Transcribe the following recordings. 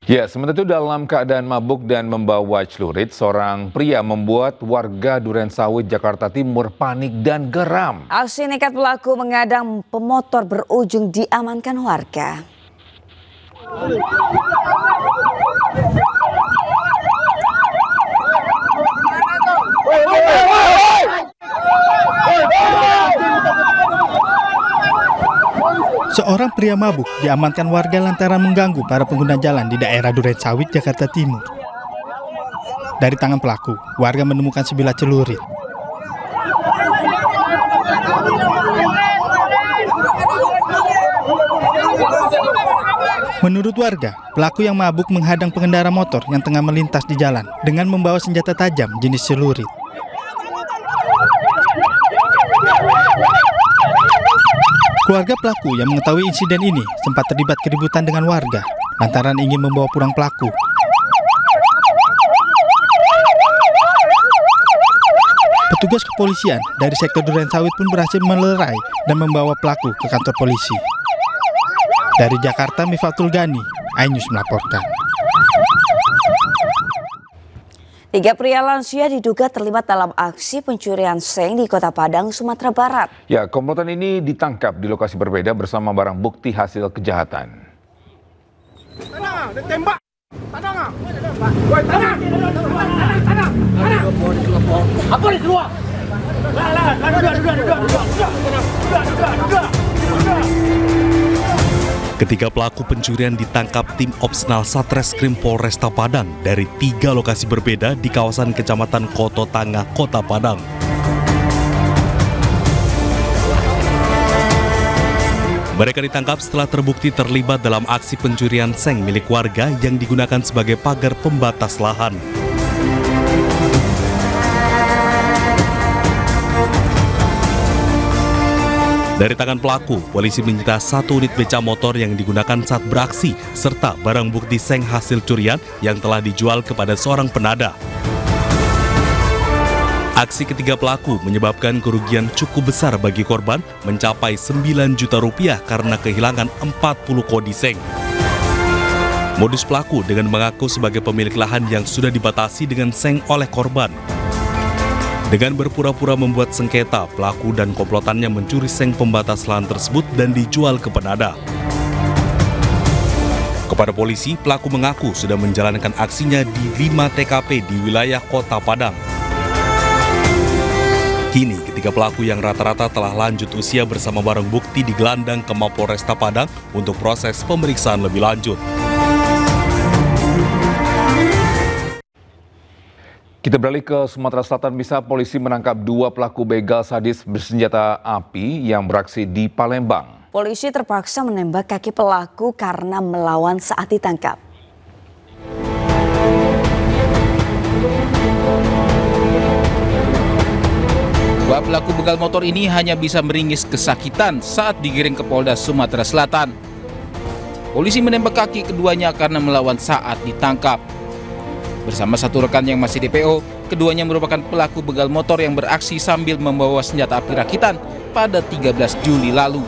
Ya, sementara itu dalam keadaan mabuk dan membawa celurit, seorang pria membuat warga Durensawit, Jakarta Timur panik dan geram. Aksi nekat pelaku mengadang pemotor berujung diamankan warga. Seorang pria mabuk diamankan warga lantaran mengganggu para pengguna jalan di daerah Durensawit, Jakarta Timur. Dari tangan pelaku, warga menemukan sebilah celurit. Menurut warga, pelaku yang mabuk menghadang pengendara motor yang tengah melintas di jalan dengan membawa senjata tajam jenis celurit. Keluarga pelaku yang mengetahui insiden ini sempat terlibat keributan dengan warga lantaran ingin membawa pulang pelaku. Petugas kepolisian dari sektor Durensawit pun berhasil melerai dan membawa pelaku ke kantor polisi. Dari Jakarta, Mifatul Gani, iNews melaporkan. 3 pria lansia diduga terlibat dalam aksi pencurian seng di Kota Padang, Sumatera Barat. Ya, komplotan ini ditangkap di lokasi berbeda bersama barang bukti hasil kejahatan. Ketiga pelaku pencurian ditangkap tim Opsnal Satreskrim Polresta Padang dari 3 lokasi berbeda di kawasan Kecamatan Koto Tangah, Kota Padang. Mereka ditangkap setelah terbukti terlibat dalam aksi pencurian seng milik warga yang digunakan sebagai pagar pembatas lahan. Dari tangan pelaku, polisi menyita 1 unit beca motor yang digunakan saat beraksi, serta barang bukti seng hasil curian yang telah dijual kepada seorang penadah. Aksi ketiga pelaku menyebabkan kerugian cukup besar bagi korban, mencapai 9 juta rupiah karena kehilangan 40 kodi seng. Modus pelaku dengan mengaku sebagai pemilik lahan yang sudah dibatasi dengan seng oleh korban. Dengan berpura-pura membuat sengketa, pelaku dan komplotannya mencuri seng pembatas lahan tersebut dan dijual ke penadah. Kepada polisi, pelaku mengaku sudah menjalankan aksinya di 5 TKP di wilayah Kota Padang. Kini, ketiga pelaku yang rata-rata telah lanjut usia bersama barang bukti digelandang ke Mapolresta Padang untuk proses pemeriksaan lebih lanjut. Kita beralih ke Sumatera Selatan. Bisa polisi menangkap 2 pelaku begal sadis bersenjata api yang beraksi di Palembang. Polisi terpaksa menembak kaki pelaku karena melawan saat ditangkap. Dua pelaku begal motor ini hanya bisa meringis kesakitan saat digiring ke Polda Sumatera Selatan. Polisi menembak kaki keduanya karena melawan saat ditangkap. Bersama 1 rekan yang masih DPO, keduanya merupakan pelaku begal motor yang beraksi sambil membawa senjata api rakitan pada 13 Juli lalu.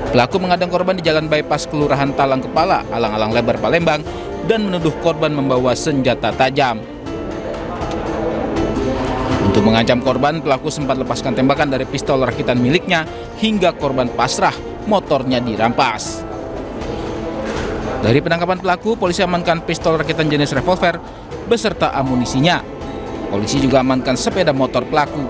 Pelaku mengadang korban di Jalan Bypass Kelurahan Talang Kepala, Alang-Alang Lebar, Palembang, dan menuduh korban membawa senjata tajam. Untuk mengancam korban, pelaku sempat lepaskan tembakan dari pistol rakitan miliknya hingga korban pasrah, motornya dirampas. Dari penangkapan pelaku, polisi amankan pistol rakitan jenis revolver beserta amunisinya. Polisi juga amankan sepeda motor pelaku.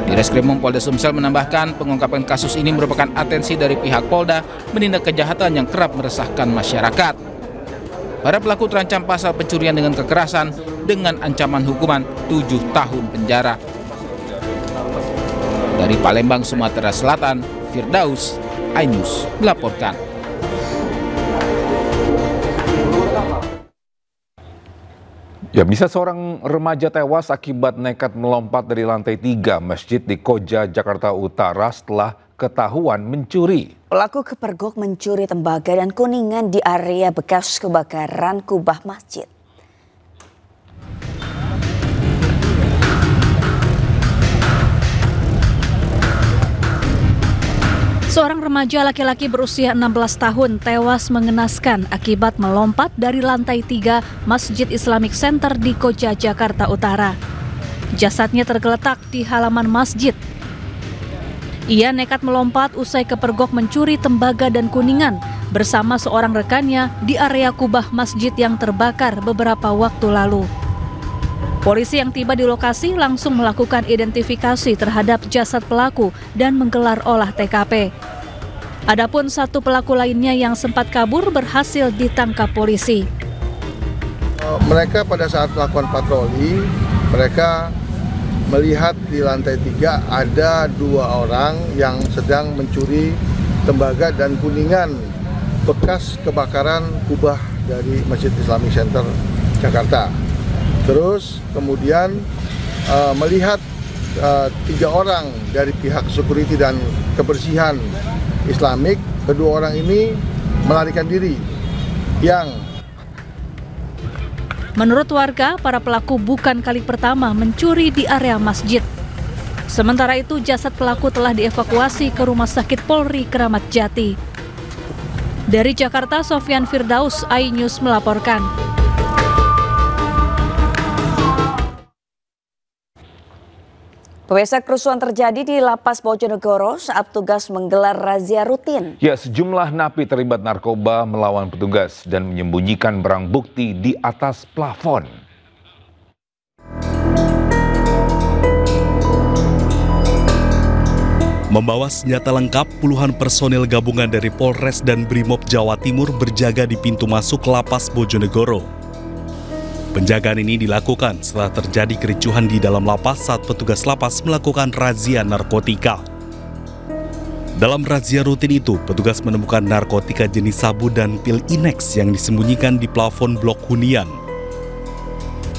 Direskrimum Polda Sumsel menambahkan pengungkapan kasus ini merupakan atensi dari pihak Polda menindak kejahatan yang kerap meresahkan masyarakat. Para pelaku terancam pasal pencurian dengan kekerasan dengan ancaman hukuman 7 tahun penjara. Dari Palembang, Sumatera Selatan, Firdaus, iNews melaporkan. Ya, bisa seorang remaja tewas akibat nekat melompat dari lantai 3 masjid di Koja, Jakarta Utara setelah ketahuan mencuri. Pelaku kepergok mencuri tembaga dan kuningan di area bekas kebakaran kubah masjid. Seorang remaja laki-laki berusia 16 tahun tewas mengenaskan akibat melompat dari lantai 3 Masjid Islamic Center di Koja, Jakarta Utara. Jasadnya tergeletak di halaman masjid. Ia nekat melompat usai kepergok mencuri tembaga dan kuningan bersama seorang rekannya di area kubah masjid yang terbakar beberapa waktu lalu. Polisi yang tiba di lokasi langsung melakukan identifikasi terhadap jasad pelaku dan menggelar olah TKP. Adapun satu pelaku lainnya yang sempat kabur berhasil ditangkap polisi. Mereka pada saat melakukan patroli, mereka melihat di lantai 3 ada 2 orang yang sedang mencuri tembaga dan kuningan bekas kebakaran kubah dari Masjid Islamic Center Jakarta. Terus kemudian melihat 3 orang dari pihak security dan kebersihan Islamik, kedua orang ini melarikan diri. Menurut warga, para pelaku bukan kali pertama mencuri di area masjid. Sementara itu, jasad pelaku telah dievakuasi ke Rumah Sakit Polri Kramat Jati. Dari Jakarta, Sofyan Firdaus, iNews melaporkan. Pemirsa, kerusuhan terjadi di Lapas Bojonegoro saat petugas menggelar razia rutin. Ya, sejumlah napi terlibat narkoba melawan petugas dan menyembunyikan barang bukti di atas plafon. Membawa senjata lengkap, puluhan personil gabungan dari Polres dan Brimob Jawa Timur berjaga di pintu masuk Lapas Bojonegoro. Penjagaan ini dilakukan setelah terjadi kericuhan di dalam lapas saat petugas lapas melakukan razia narkotika. Dalam razia rutin itu, petugas menemukan narkotika jenis sabu dan pil Inex yang disembunyikan di plafon blok hunian.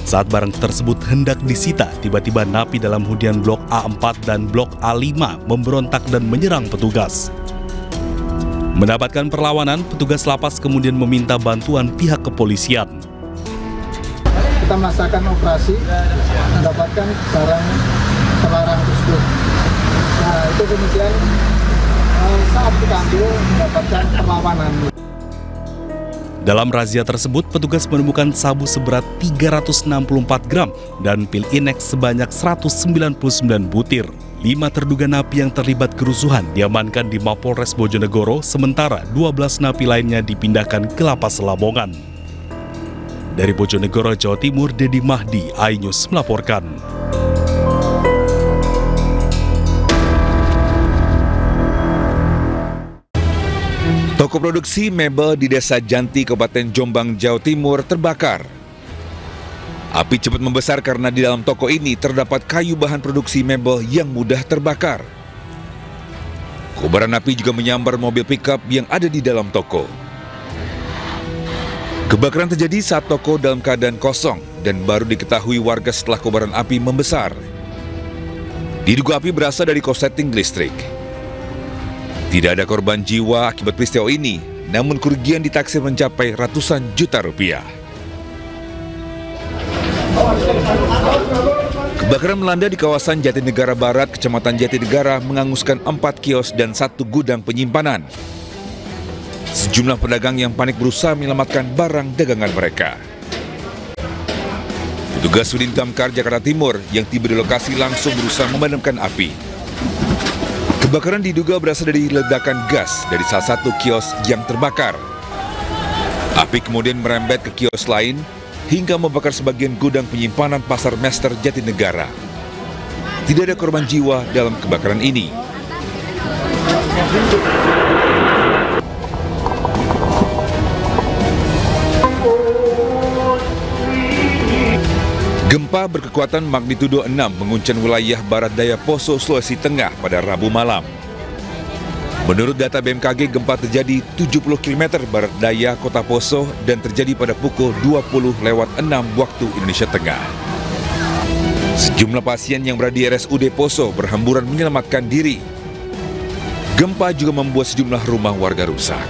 Saat barang tersebut hendak disita, tiba-tiba napi dalam hunian blok A4 dan blok A5 memberontak dan menyerang petugas. Mendapatkan perlawanan, petugas lapas kemudian meminta bantuan pihak kepolisian. Kita melaksanakan operasi mendapatkan barang terlarang tersebut. Nah, itu kemudian saat kita ambil mendapatkan perlawanan. Dalam razia tersebut, petugas menemukan sabu seberat 364 gram dan pil Inex sebanyak 199 butir. 5 terduga napi yang terlibat kerusuhan diamankan di Mapolres Bojonegoro, sementara 12 napi lainnya dipindahkan ke Lapas Lamongan. Dari Bojonegoro, Jawa Timur, Dedi Mahdi, iNews melaporkan. Toko produksi mebel di Desa Janti, Kabupaten Jombang, Jawa Timur terbakar. Api cepat membesar karena di dalam toko ini terdapat kayu bahan produksi mebel yang mudah terbakar. Kobaran api juga menyambar mobil pickup yang ada di dalam toko. Kebakaran terjadi saat toko dalam keadaan kosong dan baru diketahui warga setelah kobaran api membesar. Diduga api berasal dari korsleting listrik. Tidak ada korban jiwa akibat peristiwa ini, namun kerugian ditaksir mencapai ratusan juta rupiah. Kebakaran melanda di kawasan Jatinegara Barat, Kecamatan Jatinegara, menghanguskan 4 kios dan 1 gudang penyimpanan. Sejumlah pedagang yang panik berusaha menyelamatkan barang dagangan mereka. Petugas Sudin Damkar Jakarta Timur yang tiba di lokasi langsung berusaha memadamkan api. Kebakaran diduga berasal dari ledakan gas dari salah satu kios yang terbakar. Api kemudian merembet ke kios lain hingga membakar sebagian gudang penyimpanan Pasar Mester Jatinegara. Tidak ada korban jiwa dalam kebakaran ini. Gempa berkekuatan magnitudo 6 menguncang wilayah barat daya Poso, Sulawesi Tengah pada Rabu malam. Menurut data BMKG, gempa terjadi 70 km barat daya kota Poso dan terjadi pada pukul 20:06 waktu Indonesia Tengah. Sejumlah pasien yang berada di RSUD Poso berhamburan menyelamatkan diri. Gempa juga membuat sejumlah rumah warga rusak.